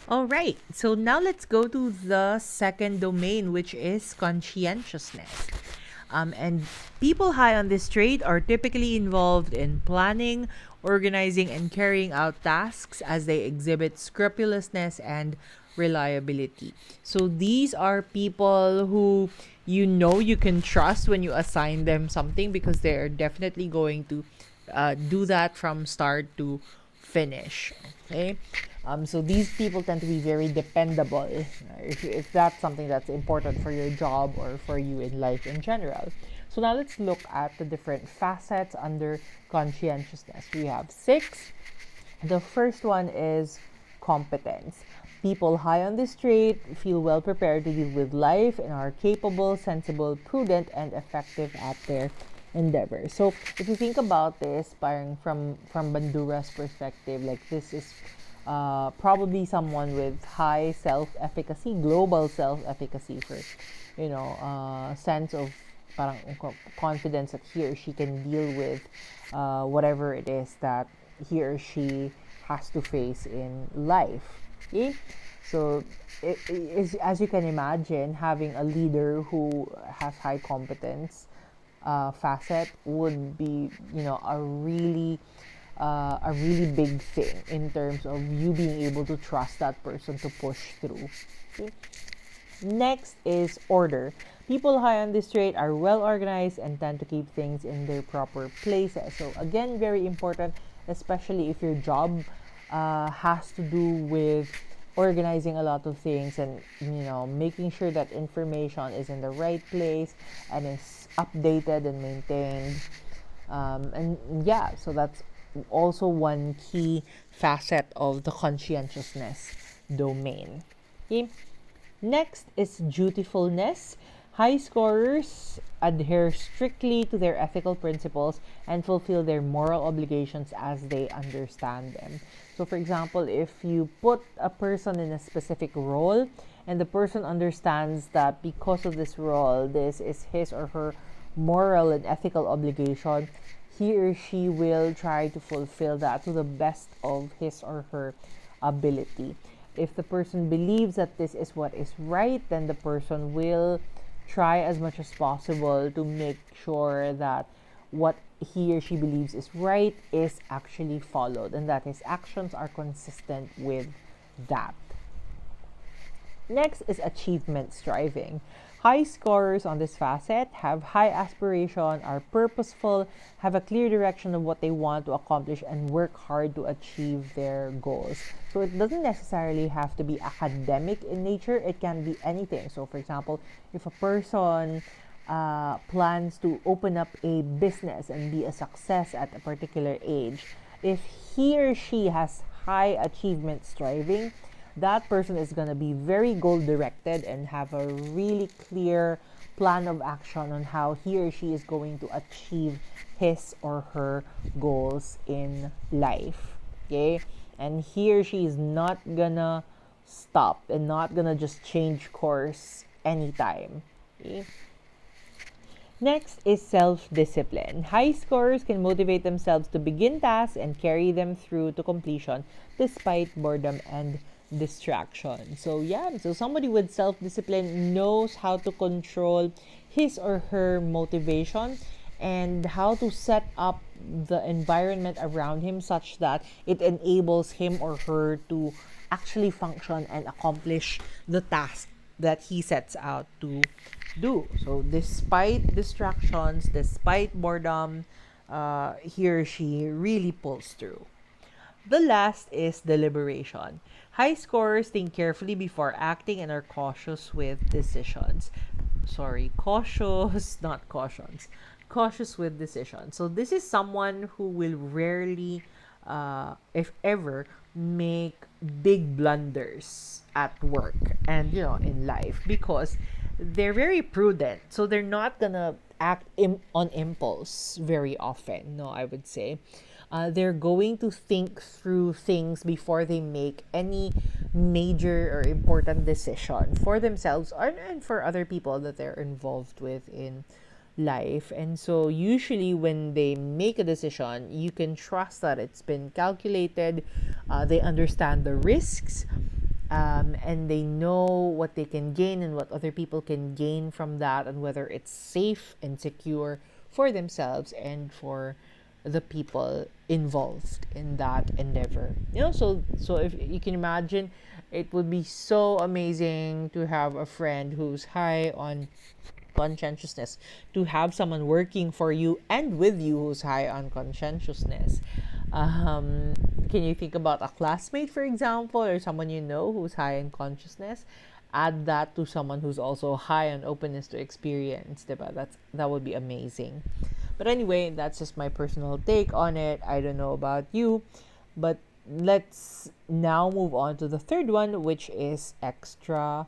All right, so now let's go to the second domain, which is conscientiousness. And people high on this trait are typically involved in planning, organizing, and carrying out tasks as they exhibit scrupulousness and reliability. So these are people who you can trust when you assign them something because they're definitely going to do that from start to finish. Okay. So these people tend to be very dependable if that's something that's important for your job or for you in life in general. So now let's look at the different facets under conscientiousness. We have six. The first one is competence. People high on this trait feel well prepared to deal with life and are capable, sensible, prudent, and effective at their endeavors. So if you think about this from Bandura's perspective, like this is probably someone with high self-efficacy, global self-efficacy for, sense of parang confidence that he or she can deal with whatever it is that he or she has to face in life. Okay? So, as you can imagine, having a leader who has high competence facet would be, a really big thing in terms of you being able to trust that person to push through. Okay? Next is order. People high on this trait are well organized and tend to keep things in their proper places. So again, very important, especially if your job has to do with organizing a lot of things and making sure that information is in the right place and is updated and maintained. And yeah, so that's also one key facet of the conscientiousness domain. Okay. Next is dutifulness. High scorers adhere strictly to their ethical principles and fulfill their moral obligations as they understand them. So, for example, if you put a person in a specific role and the person understands that because of this role, this is his or her moral and ethical obligation, he or she will try to fulfill that to the best of his or her ability. If the person believes that this is what is right, then the person will try as much as possible to make sure that what he or she believes is right is actually followed and that his actions are consistent with that. Next is achievement striving. High scorers on this facet have high aspiration, are purposeful, have a clear direction of what they want to accomplish, and work hard to achieve their goals. So it doesn't necessarily have to be academic in nature, it can be anything. So, for example, if a person plans to open up a business and be a success at a particular age, if he or she has high achievement striving, that person is going to be very goal directed and have a really clear plan of action on how he or she is going to achieve his or her goals in life. Okay? And he or she is not gonna stop and not gonna just change course anytime. Okay? Next is self-discipline. High scorers can motivate themselves to begin tasks and carry them through to completion despite boredom and distraction. So somebody with self-discipline knows how to control his or her motivation and how to set up the environment around him such that it enables him or her to actually function and accomplish the task that he sets out to do. So despite distractions, despite boredom, he or she really pulls through. The last is deliberation. High scorers think carefully before acting and are cautious with decisions. Sorry, cautious, not cautions. Cautious with decisions. So this is someone who will rarely, if ever, make big blunders at work and in life because they're very prudent. So they're not gonna act on impulse very often. No, I would say. They're going to think through things before they make any major or important decision for themselves and for other people that they're involved with in life. And so usually when they make a decision, you can trust that it's been calculated. They understand the risks and they know what they can gain and what other people can gain from that, and whether it's safe and secure for themselves and for the people involved in that endeavor. So if you can imagine, it would be so amazing to have a friend who's high on conscientiousness, to have someone working for you and with you who's high on conscientiousness. um, can you think about a classmate, for example, or someone you know who's high in consciousness? Add that to someone who's also high on openness to experience, diba? That would be amazing. But anyway, that's just my personal take on it. I don't know about you, but let's now move on to the third one, which is extra